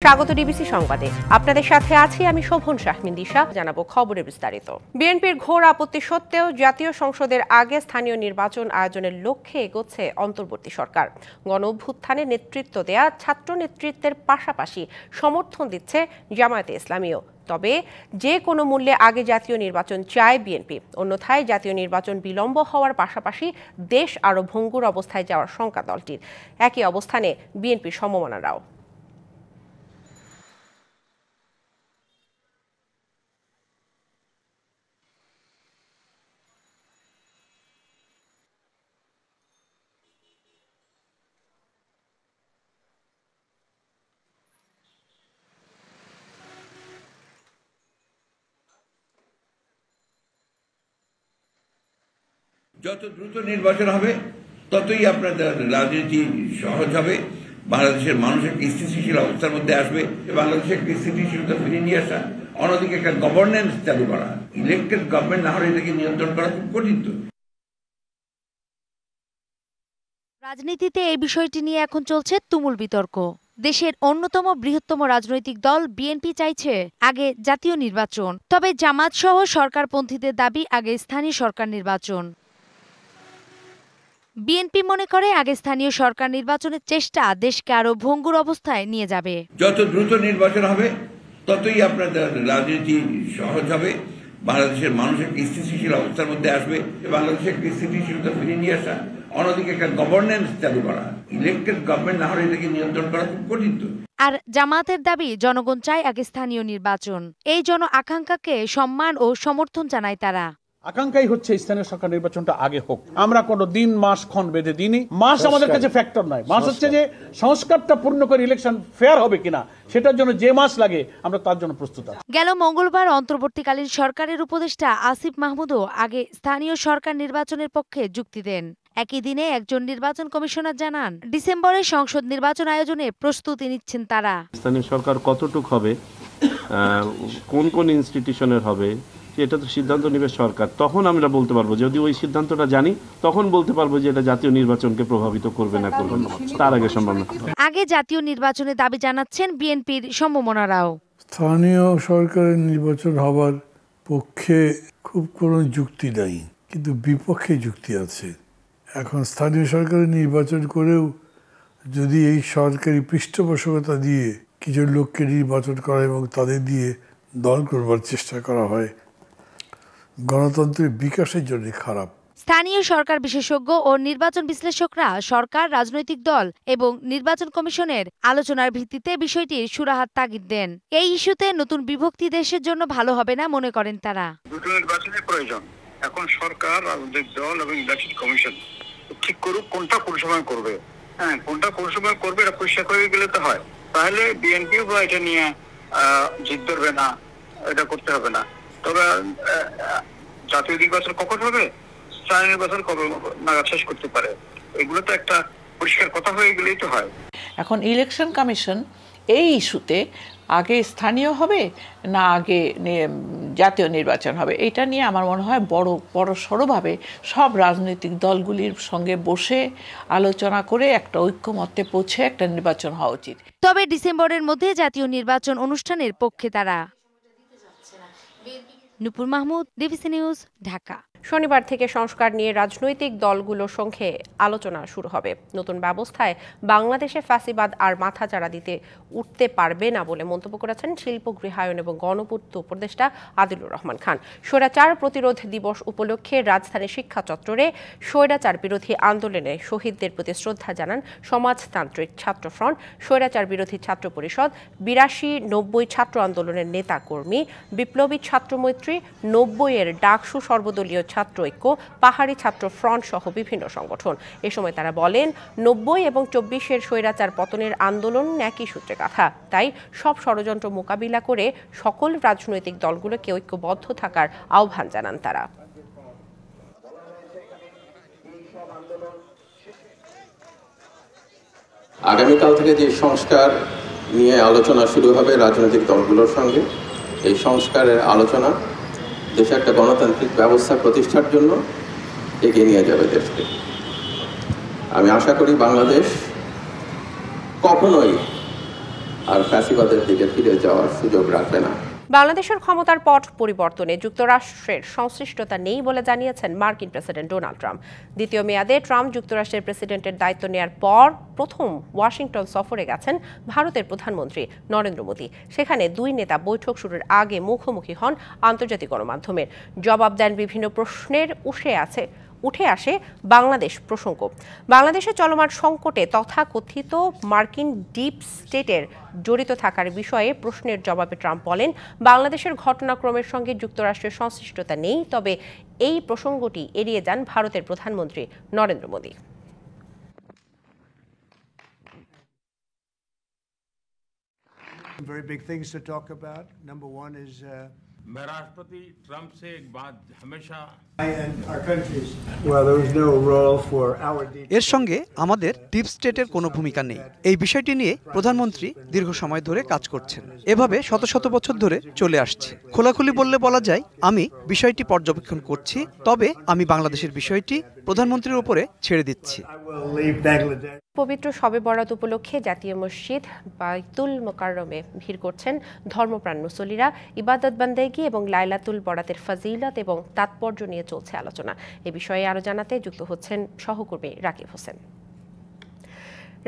স্বাগত ডিবিসি সংবাদে। আপনাদের সাথে আছি আমি শোভন শাহমিন দিশা। জানাবো খবরের বিস্তারিত। বিএনপির ঘোর আপত্তি সত্ত্বেও জাতীয় সংসদের আগে স্থানীয় নির্বাচন আয়োজনের লক্ষ্যে এগোচ্ছে অন্তর্বর্তী সরকার। গণ অভ্যুত্থানে নেতৃত্ব দেয়া ছাত্র নেতৃত্বের পাশাপাশি সমর্থন দিচ্ছে জামায়াতে ইসলামীও। তবে যে কোনো মূল্যে আগে জাতীয় নির্বাচন চায় বিএনপি। অন্যথায় জাতীয় নির্বাচন বিলম্ব হওয়ার পাশাপাশি দেশ আরও ভঙ্গুর অবস্থায় যাওয়ার শঙ্কা দলটির। একই অবস্থানে বিএনপির সমমনারাও। যত দ্রুত নির্বাচন হবে ততই আপনাদের রাজনীতি সহজ হবে, বাংলাদেশের মানুষ একটা স্থিতিশীল অবস্থার মধ্যে আসবে, বাংলাদেশের একটা স্থিতিশীলতা ফিরিয়ে নিয়ে আসা, অন্যদিকে একটা গভর্নেন্স চালু করা। ইলেক্টেড গভর্নমেন্ট না হলে এটাকে নিয়ন্ত্রণ করা খুব কঠিন। রাজনীতিতে এই বিষয়টি নিয়ে এখন চলছে তুমুল বিতর্ক। দেশের অন্যতম বৃহত্তম রাজনৈতিক দল বিএনপি চাইছে আগে জাতীয় নির্বাচন, তবে জামাত সহ সরকারপন্থীদের দাবি আগে স্থানীয় সরকার নির্বাচন। বিএনপি মনে করে আগে স্থানীয় সরকার নির্বাচনের চেষ্টা দেশকে আরো ভঙ্গুর অবস্থায় নিয়ে যাবে। যত দ্রুত নির্বাচন হবে ততই আপনাদের রাজনীতি সহজ হবে, বাংলাদেশের মানুষ একটা স্থিতিশীল অবস্থার মধ্যে আসবে, বাংলাদেশের একটা স্থিতিশীলতা ফিরিয়ে নিয়ে আসা, অন্যদিকে একটা গভর্নেন্স চালু করা। ইলেক্টেড গভর্নমেন্ট না হলে এটাকে নিয়ন্ত্রণ করা খুব কঠিন। আর জামাতের দাবি জনগণ চায় আগে স্থানীয় নির্বাচন। এই জন আকাঙ্ক্ষাকে সম্মান ও সমর্থন জানায় তারা। আকাঙ্ক্ষাই হচ্ছে স্থানীয় সরকার নির্বাচনটা আগে হোক। আমরা কোনো দিন মাস ক্ষণ বেঁধে দিইনি। মাস আমাদের কাছে ফ্যাক্টর নয়। মাস হচ্ছে যে সংস্কারটা পূর্ণ করে ইলেকশন ফেয়ার হবে কিনা সেটার জন্য যে মাস লাগে আমরা তার জন্য প্রস্তুত আছি। গেল মঙ্গলবার অন্তর্বর্তীকালীন সরকারের উপদেষ্টা আসিফ মাহমুদও আগে স্থানীয় সরকার নির্বাচনের পক্ষে যুক্তি দেন। একই দিনে একজন নির্বাচন কমিশনার জানান, ডিসেম্বরে সংসদ নির্বাচন আয়োজনে প্রস্তুতি নিচ্ছেন তারা। স্থানীয় সরকার কতটুক হবে, কোন কোন ইনস্টিটিউশনের হবে, এটা তো সিদ্ধান্ত নেবে সরকার। তখন আমরা বলতে পারবো, যদি ওই সিদ্ধান্তটা জানি তখন বলতে পারবো যে এটা জাতীয় নির্বাচনকে প্রভাবিত করবে না করবে না। তার আগে সম্ভব না। আগে জাতীয় নির্বাচনের দাবি জানাচ্ছেন বিএনপির সমমনারাও। স্থানীয় সরকারের নির্বাচন হবার পক্ষে খুব কোনো যুক্তি নাই, কিন্তু বিপক্ষে যুক্তি আছে। এখন স্থানীয় সরকারের নির্বাচন করেও যদি এই সরকারি পৃষ্ঠপোষকতা দিয়ে কিছু লোককে নির্বাচন করা এবং তাদের দিয়ে দল করবার চেষ্টা করা হয়, গণতন্ত্রের বিকাশের জন্য খারাপ। স্থানীয় সরকার বিশেষজ্ঞ ও নির্বাচন বিশ্লেষকরা সরকার, রাজনৈতিক দল এবং নির্বাচন কমিশনের আলোচনার ভিত্তিতে বিষয়টির সুরাহার তাগিদ দেন। এই ইস্যুতে নতুন বিভক্তি দেশের জন্য ভালো হবে না মনে করেন তারা। দুটো নির্বাচনের প্রয়োজন। এখন সরকার, রাজনৈতিক দল এবং নির্বাচন কমিশন ঠিক করুক কোনটা কোন সময় করবে। কোনটা কোন সময় করবে এটা পরিষ্কার করে গেলে তো হয়। তাহলে বিএনপিও বা এটা নিয়ে জিদ ধরবে না, এটা করতে হবে না। তবে জাতীয় নির্বাচন কখন হবে, স্থানীয় নির্বাচন কবে নাগাদ শেষ করতে পারে, এগুলো তো একটা পরিষ্কার কথা হয়ে গেলেই তো হয়। এখন ইলেকশন কমিশন এই ইস্যুতে আগে স্থানীয় হবে না আগে জাতীয় নির্বাচন হবে, এটা নিয়ে আমার মনে হয় বড় সড়োভাবে সব রাজনৈতিক দলগুলির সঙ্গে বসে আলোচনা করে একটা ঐক্যমত্যে পৌঁছে একটা নির্বাচন হওয়া উচিত। তবে ডিসেম্বরের মধ্যে জাতীয় নির্বাচন অনুষ্ঠানের পক্ষে তারা। নুপুর মাহমুদ, ডিবিসি নিউজ, ঢাকা। শনিবার থেকে সংস্কার নিয়ে রাজনৈতিক দলগুলোর সঙ্গে আলোচনা শুরু হবে। নতুন ব্যবস্থায় বাংলাদেশে ফ্যাসিবাদ আর মাথাচাড়া দিতে উঠতে পারবে না বলে মন্তব্য করেছেন শিল্প, গৃহায়ন এবং গণপূর্ত উপদেষ্টা আদিলুর রহমান খান। স্বৈরাচার প্রতিরোধ দিবস উপলক্ষে রাজধানী শিক্ষা চত্বরে স্বৈরাচার বিরোধী আন্দোলনে শহীদদের প্রতি শ্রদ্ধা জানান সমাজতান্ত্রিক ছাত্র ফ্রন্ট, স্বৈরাচার বিরোধী ছাত্র পরিষদ, ৮২-৯০ ছাত্র আন্দোলনের নেতা কর্মী, বিপ্লবী ছাত্র মৈত্রী, ৯০-এর ডাকসু সর্বদলীয় ছাত্র ঐক্য, পাহাড়ি ছাত্র ফ্রন্ট সহ বিভিন্ন সংগঠন। এ সময় তারা বলেন, ৯০ এবং ২৪-এর স্বৈরাচার পতনের আন্দোলন একই সূত্রে গাঁথা। তাই সব ষড়যন্ত্র মোকাবিলা করে সকল রাজনৈতিক দলগুলোকে ঐক্যবদ্ধ থাকার আহ্বান জানান তারা। আগামীকাল থেকে যে সংস্কার নিয়ে আলোচনা শুরু হবে রাজনৈতিক দলগুলোর সঙ্গে, এই সংস্কারের আলোচনা দেশে একটা গণতান্ত্রিক ব্যবস্থা প্রতিষ্ঠার জন্য এগিয়ে নিয়ে যাবে দেশকে। আমি আশা করি বাংলাদেশ কখনোই আর ফ্যাসিবাদের দিকে ফিরে যাওয়ার সুযোগ রাখবে না। বাংলাদেশের ক্ষমতার পট পরিবর্তনে যুক্তরাষ্ট্রের সংশ্লিষ্টতা নেই বলে জানিয়েছেন মার্কিন প্রেসিডেন্ট ডোনাল্ড ট্রাম্প। দ্বিতীয় মেয়াদে ট্রাম্প যুক্তরাষ্ট্রের প্রেসিডেন্টের দায়িত্ব নেওয়ার পর প্রথম ওয়াশিংটন সফরে গেছেন ভারতের প্রধানমন্ত্রী নরেন্দ্র মোদী। সেখানে দুই নেতা বৈঠক শুরুর আগে মুখোমুখি হন আন্তর্জাতিক গণমাধ্যমের। জবাব দেন বিভিন্ন প্রশ্নের উঠে আসে বাংলাদেশ প্রসঙ্গ। বাংলাদেশে চলমান সংকটে তথাকথিত মার্কিন ডিপ স্টেটের জড়িত থাকার বিষয়ে প্রশ্নের জবাবে ট্রাম্প বলেন, বাংলাদেশের ঘটনাক্রমের সঙ্গে যুক্তরাষ্ট্রের সংশ্লিষ্টতা নেই, তবে এই প্রসঙ্গটি এড়িয়ে যান ভারতের প্রধানমন্ত্রী Narendra Modi. Very big things to talk about. Number one is मैं राष्ट्रपति ट्रंप से एक बात हमेशा এর সঙ্গে আমাদের ডিপ স্টেটের কোনো ভূমিকা নেই। এই বিষয়টি নিয়ে প্রধানমন্ত্রী দীর্ঘ সময় ধরে কাজ করছেন, এভাবে শত শত বছর ধরে চলে আসছে। খোলাখুলি বললে বলা যায় আমি বিষয়টি পর্যবেক্ষণ করছি, তবে আমি বাংলাদেশের বিষয়টি প্রধানমন্ত্রীর উপরে ছেড়ে দিচ্ছি। পবিত্র শবে বরাত উপলক্ষে জাতীয় মসজিদ বাইতুল মোকাররমে ভিড় করছেন ধর্মপ্রাণ মুসল্লিরা। ইবাদত বান্দেগি এবং লাইলাতুল বরাতের ফজিলত এবং তাৎপর্য নিয়ে চলছে আলোচনা। এ বিষয়ে আরো জানাতে যুক্ত হচ্ছেন সহকর্মী রাকিব হোসেন।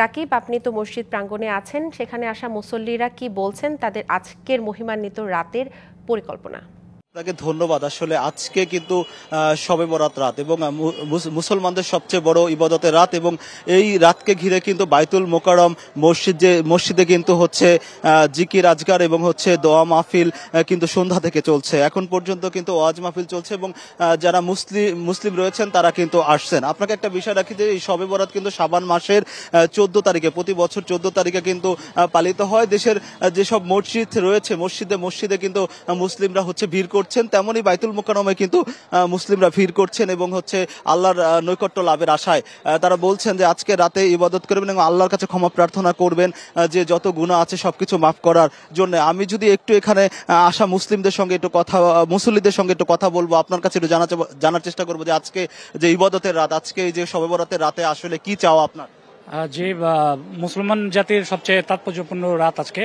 রাকিব, আপনি তো মসজিদ প্রাঙ্গণে আছেন, সেখানে আসা মুসল্লিরা কি বলছেন, তাদের আজকের মহিমান্বিত রাতের পরিকল্পনা? তাকে ধন্যবাদ। আসলে আজকে কিন্তু শবে বরাত রাত এবং মুসলমানদের সবচেয়ে বড় ইবাদতের রাত, এবং এই রাতকে ঘিরে কিন্তু বাইতুল মোকাররম মসজিদে কিন্তু হচ্ছে জিকির আজগার এবং হচ্ছে দোয়া মাহফিল কিন্তু সন্ধ্যা থেকে চলছে। এখন পর্যন্ত কিন্তু ওয়াজ মাহফিল চলছে এবং যারা মুসলিম রয়েছেন তারা কিন্তু আসছেন। আপনাকে একটা বিষয় রাখি যে এই শবে বরাত কিন্তু শাবান মাসের 14 তারিখে, প্রতি বছর 14 তারিখে কিন্তু পালিত হয়। দেশের যেসব মসজিদ রয়েছে মসজিদে কিন্তু মুসলিমরা হচ্ছে ভিড় করছেন, তেমনি বাইতুল মোকাররমে কিন্তু মুসলিমরা ভিড় করছেন এবং হচ্ছে আল্লাহর নৈকট্য লাভের আশায় তারা বলছেন যে আজকে রাতে ইবাদত করবেন এবং আল্লাহর কাছে ক্ষমা প্রার্থনা করবেন যে যত গুনাহ আছে সবকিছু মাফ করার জন্য। আমি যদি একটু এখানে আসা মুসলিমদের সঙ্গে একটু মুসল্লিদের সঙ্গে একটু কথা বলবো, আপনার কাছে একটু জানার চেষ্টা করবো যে আজকে যে ইবাদতের রাত, আজকে এই যে শবে বরাতের রাতে আসলে কি চাওয়া আপনার? যে মুসলমান জাতির সবচেয়ে তাৎপর্যপূর্ণ রাত আজকে।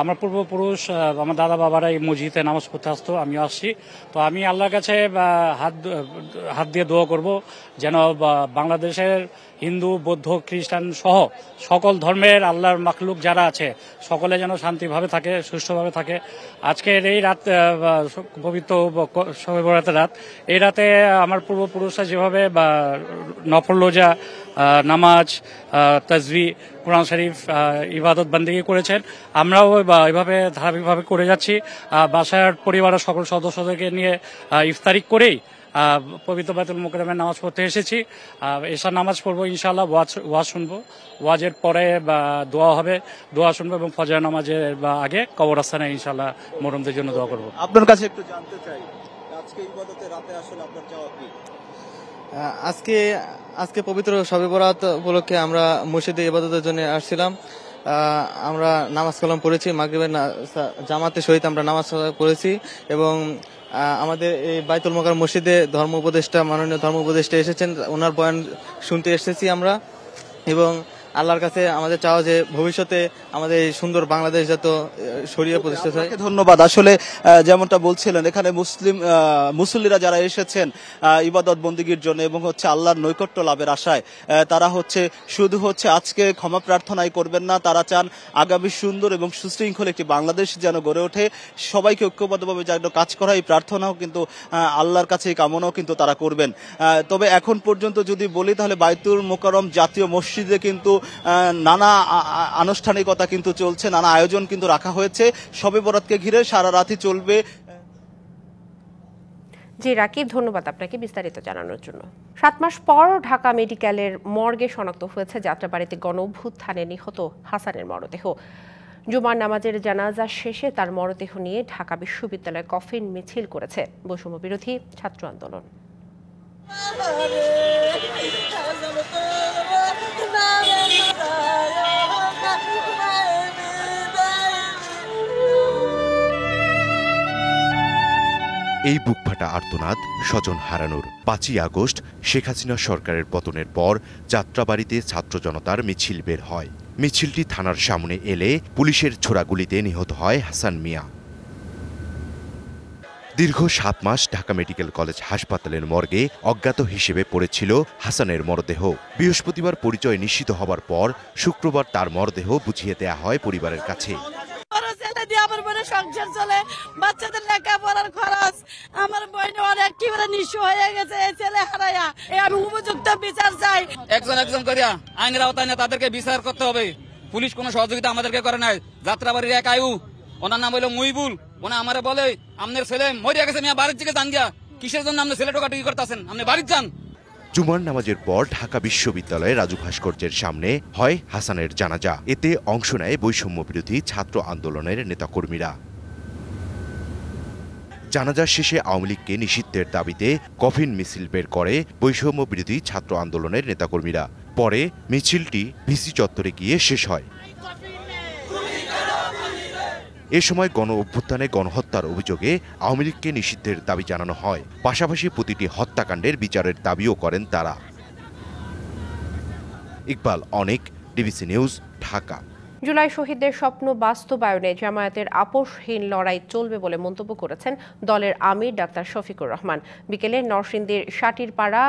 আমার পূর্বপুরুষ আমার দাদা বাবারা এই মসজিদে নামাজ পড়তে আসতো, আমিও আসছি। তো আমি আল্লাহর কাছে হাত দিয়ে দোয়া করব যেন বাংলাদেশের হিন্দু, বৌদ্ধ, খ্রিস্টান সহ সকল ধর্মের আল্লাহর মাখলুক যারা আছে সকলে যেন শান্তিভাবে থাকে, সুষ্ঠুভাবে থাকে। আজকের এই রাত পবিত্র শবে বরাতের রাত, এই রাতে আমার পূর্বপুরুষরা যেভাবে নফল রোজা, নামাজ, তাজবি, কোরআন শরীফ, ইবাদত বান্দেগি করেছেন, আমরাও এভাবে ধারাবাহিকভাবে করে যাচ্ছি। বাসার পরিবারের সকল সদস্যদেরকে নিয়ে ইফতারি করেই পবিত্র বাইতুল মোকাররমে নামাজ পড়তে এসেছি। এশার নামাজ পড়বো ইনশাআল্লাহ, ওয়াজ শুনবো, ওয়াজের পরে দোয়া হবে, দোয়া শুনবো এবং ফজর নামাজের আগে কবরস্থানে ইনশাআল্লাহ মুহররমদের জন্য দোয়া করবো। আপনার কাছে একটু জানতে চাই আজকে ইবাদতের রাতে আসলে আপনার চাওয়া কি? আজকে পবিত্র শবে বরাত উপলক্ষে আমরা মসজিদে ইবাদতের জন্য আসছিলাম। আমরা নামাজ কালাম পড়েছি, মাগরিবের জামাতের সহিত আমরা নামাজ পড়েছি এবং আমাদের এই বাইতুল মোকাররম মসজিদে মাননীয় ধর্ম উপদেষ্টা এসেছেন, ওনার বয়ান শুনতে এসেছি আমরা। এবং আল্লাহর কাছে আমাদের চাওয়া যে ভবিষ্যতে আমাদের এই সুন্দর বাংলাদেশ যত শরিয়া প্রতিষ্ঠিত হয়। ধন্যবাদ। আসলে যেমনটা বলছিলেন, এখানে মুসল্লিরা যারা এসেছেন ইবাদত বন্দিগির জন্য এবং হচ্ছে আল্লাহর নৈকট্য লাভের আশায়, তারা শুধু আজকে ক্ষমা প্রার্থনাই করবেন না, তারা চান আগামী সুন্দর এবং সুশৃঙ্খল একটি বাংলাদেশ যেন গড়ে ওঠে, সবাইকে ঐক্যবদ্ধভাবে যেন কাজ করা, এই প্রার্থনাও কিন্তু আল্লাহর কাছে এই কামনাও কিন্তু তারা করবেন। তবে এখন পর্যন্ত যদি বলি তাহলে বাইতুল মোকাররম জাতীয় মসজিদে কিন্তু নানা আনুষ্ঠানিকতা কিন্তু চলছে, নানা আয়োজন কিন্তু রাখা হয়েছে। শবে বরাতকে ঘিরে সারা রাতই চলবে। জি রাকিব, ধন্যবাদ আপনাকে বিস্তারিত জানানোর জন্য। 7 মাস পর ঢাকা মেডিকেলের মর্গে শনাক্ত হয়েছে যাত্রাবাড়িতে গণ-অভ্যুত্থানে নিহত হাসানের মরদেহ। জুমার নামাজের জানাজা শেষে তার মরদেহ নিয়ে ঢাকা বিশ্ববিদ্যালয়ে কফিন মিছিল করেছে বৈষম্য বিরোধী ছাত্র আন্দোলন। এই বুকফাটা আর্তনাদ স্বজন হারানোর। 5ই আগস্ট শেখ হাসিনা সরকারের পতনের পর যাত্রাবাড়িতে ছাত্র জনতার মিছিল বের হয়। মিছিলটি থানার সামনে এলে পুলিশের ছোড়া গুলিতে নিহত হয় হাসান মিয়া। দীর্ঘ 7 মাস ঢাকা মেডিকেল কলেজ হাসপাতালের মর্গে অজ্ঞাত হিসেবে পড়েছিল হাসানের মরদেহ। বৃহস্পতিবার পরিচয় নিশ্চিত হবার পর শুক্রবার তার মরদেহ বুঝিয়ে দেয়া হয় পরিবারের কাছে। আমার বোনের সংসার চলে, বাচ্চাদের লেখাপড়ার খরচ, আমার বোন একেবারে নিঃস্ব হয়ে গেছে এই ছেলে হারাইয়া। আমি উপযুক্ত বিচার চাই। একজন করিয়া আইনের আওতায় না তাদেরকে বিচার করতে হবে। পুলিশ কোনো সহযোগিতা আমাদেরকে করে নাই। যাত্রাবাড়ির এক আয়ু, ওনার নাম হলো মুইবুল, ওনা আমারে বলে আপনার ছেলে মরিয়া গেছে, মিয়া বাড়ির থেকে যান গিয়া, কিসের জন্য আপনি ছেলে টোকাটুকি করতেছেন, আপনি বাড়ির যান। জুমার নামাজের পর ঢাকা বিশ্ববিদ্যালয়ে রাজু ভাস্কর্যের সামনে হয় হাসানের জানাজা। এতে অংশ নেয় বৈষম্য বিরোধী ছাত্র আন্দোলনের নেতাকর্মীরা। জানাজা শেষে আওয়ামী লীগকে নিষিদ্ধের দাবিতে কফিন মিছিল বের করে বৈষম্য বিরোধী ছাত্র আন্দোলনের নেতাকর্মীরা। পরে মিছিলটি ভিসি চত্বরে গিয়ে শেষ হয়। এ সময় গণ অভ্যুত্থানে গণহত্যার অভিযোগে আওয়ামী লীগকে নিষিদ্ধের দাবি জানানো হয়। পাশাপাশি প্রতিটি হত্যাকাণ্ডের বিচারের দাবিও করেন তারা। ইকবাল অনিক, ডিবিসি নিউজ, ঢাকা। জুলাই শহীদদের স্বপ্ন বাস্তবায়নে জামায়াতের আপোষহীন লড়াই চলবে বলে মন্তব্য করেছেন দলের আমির ডাক্তার শফিকুর রহমান। বিকেলে নরসিংদীর সাটিরপাড়া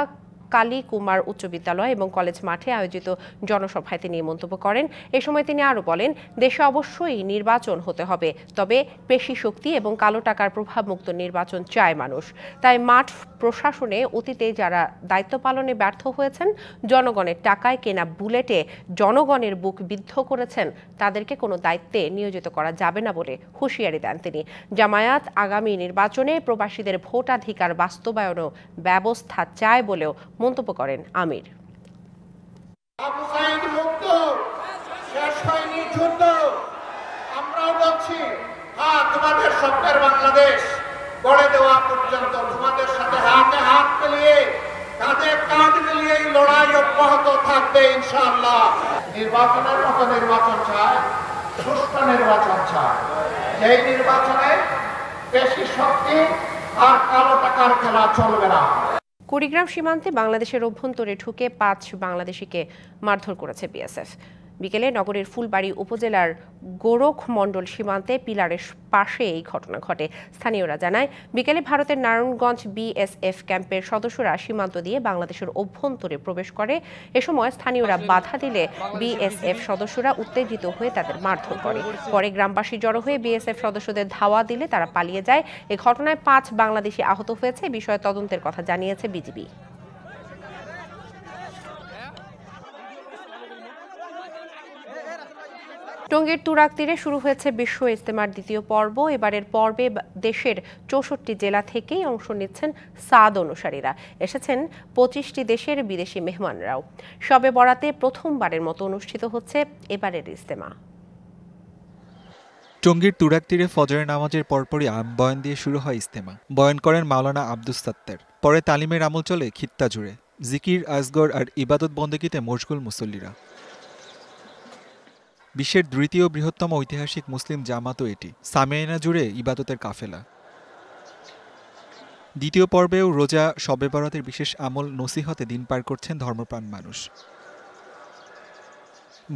কালী কুমার উচ্চ বিদ্যালয় এবং কলেজ মাঠে আয়োজিত জনসভায় তিনি মন্তব্য করেন। এ সময় তিনি আরও বলেন, দেশে অবশ্যই নির্বাচন হতে হবে, তবে পেশি শক্তি এবং কালো টাকার প্রভাবমুক্ত নির্বাচন চায় মানুষ। তাই মাঠ প্রশাসনে অতীতে যারা দায়িত্ব পালনে ব্যর্থ হয়েছেন, জনগণের টাকায় কেনা বুলেটে জনগণের বুক বিদ্ধ করেছেন, তাদেরকে কোনো দায়িত্বে নিয়োজিত করা যাবে না বলে হুঁশিয়ারি দেন তিনি। জামায়াত আগামী নির্বাচনে প্রবাসীদের ভোটাধিকার বাস্তবায়নও ব্যবস্থা চায় বলেও মন্তব্য করেন আমির। আমরাও বলছি, হ্যাঁ, তোমাদের স্বপ্নের বাংলাদেশ গড়ে দেওয়া পর্যন্ত তোমাদের সাথে হাতে হাত মিলিয়ে, কাঁধে কাঁধ মিলিয়ে এই লড়াই অব্যাহত থাকবে ইনশাআল্লাহ। নির্বাচনের মতো নির্বাচন চায়, সুষ্ঠু নির্বাচন চায়, এই নির্বাচনে পেশি শক্তি আর কালো টাকার খেলা চলবে না। কুড়িগ্রাম সীমান্তে বাংলাদেশের অভ্যন্তরে ঢুকে 5 বাংলাদেশিকে মারধর করেছে বিএসএফ। বিকেলে নগরের ফুলবাড়ী উপজেলার গোরখমণ্ডল সীমান্তে পিলারের পাশে এই ঘটনা ঘটে। স্থানীয়রা জানায়, বিকেলে ভারতের নারায়ণগঞ্জ বিএসএফ ক্যাম্পের সদস্যরা সীমান্ত দিয়ে বাংলাদেশের অভ্যন্তরে প্রবেশ করে। এ সময় স্থানীয়রা বাধা দিলে বিএসএফ সদস্যরা উত্তেজিত হয়ে তাদের মারধর করে। পরে গ্রামবাসী জড়ো হয়ে বিএসএফ সদস্যদের ধাওয়া দিলে তারা পালিয়ে যায়। এ ঘটনায় 5 বাংলাদেশি আহত হয়েছে। বিষয়ে তদন্তের কথা জানিয়েছে বিজিবি। টঙ্গীর তুরাগ তীরে শুরু হয়েছে বিশ্ব ইজতেমার দ্বিতীয় পর্ব। এবারের পর্বে দেশের 64টি জেলা থেকেই অংশ নিচ্ছেন সাদ অনুসারীরা। এসেছেন 25টি দেশের বিদেশি মেহমানরাও। শবে বরাতে প্রথমবারের মতো অনুষ্ঠিত হচ্ছে এবারের ইজতেমা। টঙ্গীর তুরাগ তীরে ফজরের নামাজের পরপরই বয়ান দিয়ে শুরু হয় ইজতেমা। বয়ান করেন মাওলানা আব্দুস সাত্তার। পরে তালিমের আমল চলে খিত্তা জুড়ে। জিকির, আজগর আর ইবাদত বন্দেগীতে মশগুল মুসল্লিরা। বিশ্বের দ্বিতীয় বৃহত্তম ঐতিহাসিক মুসলিম জামাতও এটি। সামিয়ানা জুড়ে ইবাদতের কাফেলা। দ্বিতীয় পর্বেও রোজা, শবে বরাতের বিশেষ আমল, নসিহতে দিন পার করছেন ধর্মপ্রাণ মানুষ।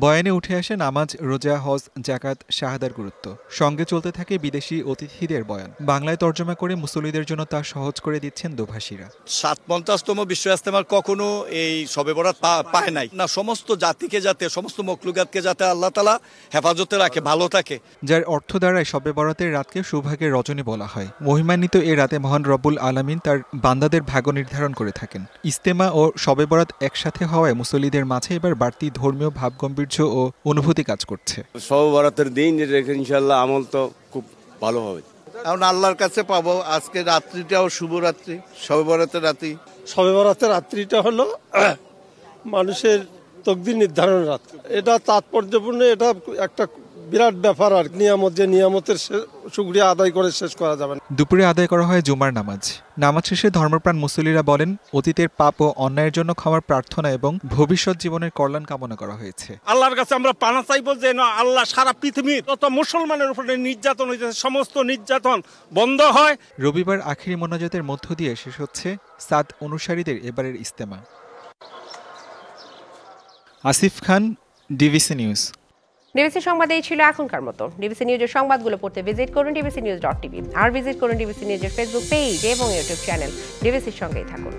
বয়ানে উঠে আসে নামাজ, রোজা, হজ, জাকাত, শাহাদার গুরুত্ব। সঙ্গে চলতে থাকে বিদেশি অতিথিদের বয়ান। বাংলায় তর্জমা করে মুসল্লিদের জন্য তা সহজ করে দিচ্ছেন দোভাষীরা। 57তম বিশ্ব ইজতেমা কখনো এই শবে বরাত পায় নাই না। সমস্ত জাতিকে যাতে, সমস্ত মখলুকাতকে যাতে আল্লাহ তাআলা হেফাজতে রাখে, ভালো থাকে। যার অর্থ দাঁড়ায় শবে বরাতের রাতকে সৌভাগ্যের রজনী বলা হয়। মহিমান্বিত এ রাতে মহান রব্বুল আলামিন তার বান্দাদের ভাগ্য নির্ধারণ করে থাকেন। ইজতেমা ও শবে বরাত একসাথে হওয়ায় মুসল্লিদের মাঝে এবার বাড়তি ধর্মীয় ভাবগম্ভীর্য ও অনুভূতি কাজ করছে। শবে বরাতের দিন ইনশাআল্লাহ আমল তো খুব ভালো হবে। এখন আল্লাহর কাছে পাবো। আজকে রাত্রিটাও শুভরাত্রি, শবে বরাতের রাত্রি। শবে বরাতের রাত্রিটা হলো মানুষের তকদির নির্ধারণ রাত। এটা তাৎপর্যপূর্ণ, এটা একটা বিরাট ব্যাপার। আর নিয়ামত, যে নিয়ামতের শুকরিয়া আদায় করে শেষ করা যাবে না। দুপুরে আদায় করা হয় জুমার নামাজ। নামাজ শেষে ধর্মপ্রাণ মুসল্লিরা বলেন, অতীতের পাপ ও অন্যায়ের জন্য ক্ষমার প্রার্থনা এবং ভবিষ্যৎ জীবনের কল্যাণ কামনা করা হয়েছে। আল্লাহর কাছে আমরা পানা চাইবো যে আল্লাহ সারা পৃথিবীর যত মুসলমানের উপরে নির্যাতন হয়েছে, সমস্ত নির্যাতন বন্ধ হয়। রবিবার আখিরি মোনাজাতের মধ্য দিয়ে শেষ হচ্ছে সাদ অনুসারীদের এবারের ইজতেমা। আসিফ খান, ডিবিসি নিউজ। ডিবিসি সংবাদ এই ছিল এখনকার মতো। ডিবিসি নিউজের সংবাদগুলো পড়তে ভিজিট করুন dbcnews.tv আর ভিজিট করুন ডিবিসি নিউজের ফেসবুক পেজ এবং ইউটিউব চ্যানেল। ডিবিসির সঙ্গেই থাকুন।